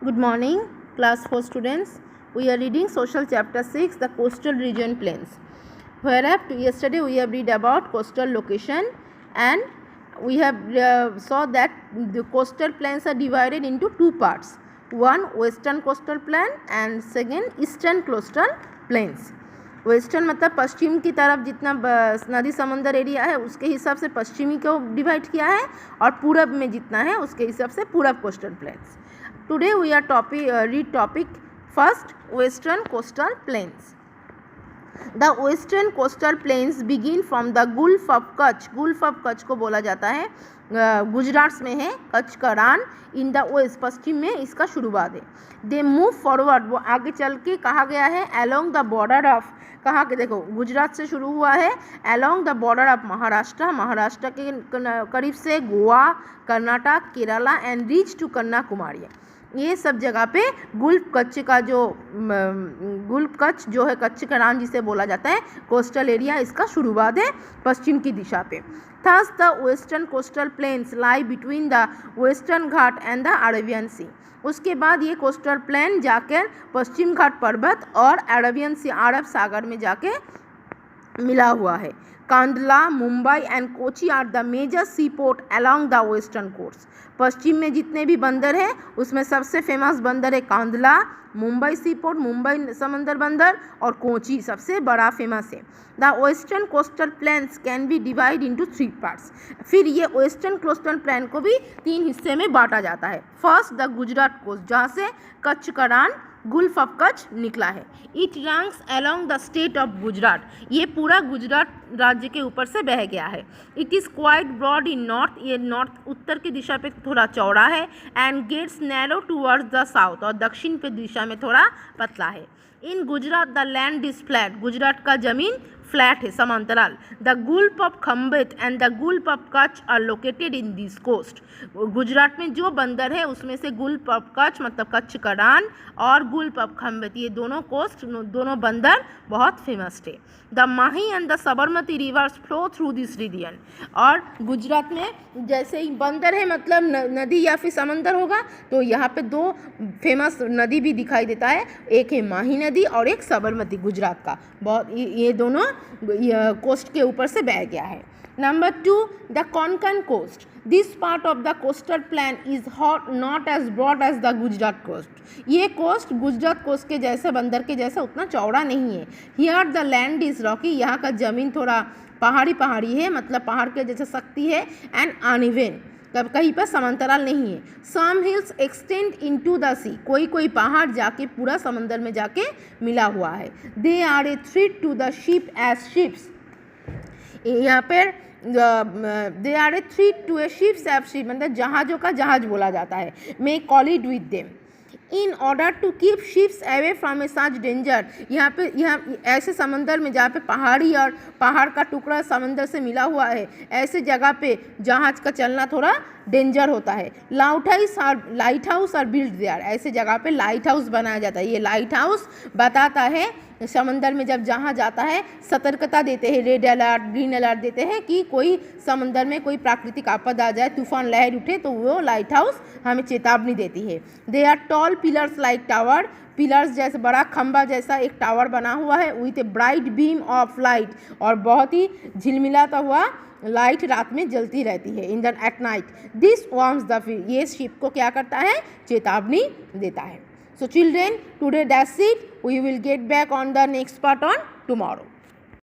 Good morning, class 4 students. We are reading social chapter 6, the coastal region plains. Whereafter yesterday we have read about coastal location, and we have saw that the coastal plains are divided into two parts. One western coastal plain and second eastern coastal plains. Western मतलब पश्चिम की तरफ जितना नदी समंदर area है उसके हिसाब से पश्चिमी को डिवाइड किया है, और पूरब में जितना है उसके हिसाब से पूरब coastal planes. Today we are read topic first, western coastal plains. The western coastal plains begin from the Gulf of Kutch. Gulf of Kutch को बोला जाता है, गुजरात में है, कच्छ का रान. इन द वेस्ट, पश्चिम में इसका शुरुआत है. दे मूव फॉरवर्ड, वो आगे चल के कहा गया है अलोंग द बॉर्डर ऑफ, कहाँ के देखो गुजरात से शुरू हुआ है, along the border of Maharashtra, Maharashtra के करीब से Goa, Karnataka, Kerala and reach to Kanyakumari. ये सब जगह पे गुल्फ कच्छ का गुल्फ कच्छ जो है, कच्छ का रान जिसे बोला जाता है, कोस्टल एरिया, इसका शुरुआत है पश्चिम की दिशा पे. Thus the western coastal plains lie between the western Ghat and the Arabian Sea. उसके बाद ये कोस्टल प्लेन जाकर पश्चिम घाट पर्वत और अरेबियन सी, अरब सागर में जाके मिला हुआ है. Kandla, Mumbai and Kochi are the major sea port along the western coast. पश्चिम में जितने भी बंदर हैं उसमें सबसे फेमस बंदर है कांडला, मुंबई सी पोर्ट, मुंबई समंदर बंदर, और कोची सबसे बड़ा फेमस है. The western coastal planes can be divide into 3 parts. फिर ये वेस्टर्न कोस्टल प्लेन को भी 3 हिस्से में बांटा जाता है. फर्स्ट द गुजरात कोस्ट, जहाँ से कच्छ का रान गुल्फ ऑफ कच्छ निकला है. It runs along the state of Gujarat, ये पूरा गुजरात राज्य के ऊपर से बह गया है. It is quite broad in north, ये नॉर्थ उत्तर की दिशा पे थोड़ा चौड़ा है. And gets narrow towards the south, और दक्षिण पे दिशा में थोड़ा पतला है. In Gujarat the land is flat, Gujarat का जमीन फ्लैट है, समांतराल. The gulf of Khambhat and the gulf of Kutch are located in this coast. Gujarat में जो बंदर है उसमें से गुल्फ ऑफ कच्छ मतलब कच्छ का रान और गुल्फ ऑफ खम्बेत, ये दोनों कोस्ट, दोनों बंदर बहुत फेमस थे. The Mahi and the Sabarmati rivers flow through this region. और गुजरात में जैसे ही बंदर है मतलब नदी या फिर समंदर होगा, तो यहाँ पे 2 फेमस नदी भी दिखाई देता है, एक है माही नदी और एक साबरमती, गुजरात का. बहुत ये दोनों कोस्ट के ऊपर से बह गया है. Number 2, the Konkan coast. This part of the coastal plain is not as broad as the Gujarat coast. ये कोस्ट गुजरात कोस्ट के जैसे बंदर के जैसा उतना चौड़ा नहीं है. Here the land is rocky, यहाँ का ज़मीन थोड़ा पहाड़ी है, मतलब पहाड़ के जैसे सख्ती है. एंड अनइवन, कहीं पर समांतराल नहीं है. सम हिल्स एक्सटेंड इनटू द सी, कोई पहाड़ जाके पूरा समंदर में जाके मिला हुआ है. They are a threat to the ship as ships, यहाँ पर they are a threat to a ships as ship, मतलब जहाज़ों का जहाज बोला जाता है. May collide with them in order to keep ships away from a such danger. यहाँ ऐसे समंदर में जहाँ पे पहाड़ी और पहाड़ का टुकड़ा समंदर से मिला हुआ है, ऐसे जगह पे जहाज का चलना थोड़ा डेंजर होता है. Lighthouse are build there, ऐसे जगह पे लाइट हाउस बनाया जाता है. ये लाइट हाउस बताता है समंदर में जब जहाँ जाता है सतर्कता देते हैं, रेड अलर्ट, ग्रीन अलर्ट देते हैं कि कोई समंदर में कोई प्राकृतिक आपदा आ जाए, तूफान लहर उठे, तो वो लाइट हाउस हमें चेतावनी देती है. They are tall pillars like tower, pillars जैसे बड़ा खंबा जैसा एक टावर बना हुआ है. With a bright beam of light, और बहुत ही झिलमिलाता हुआ लाइट रात में जलती रहती है. In the at night this warms the field, ये शिप को क्या करता है, चेतावनी देता है. So children, today that's it. We will get back on the next part on tomorrow.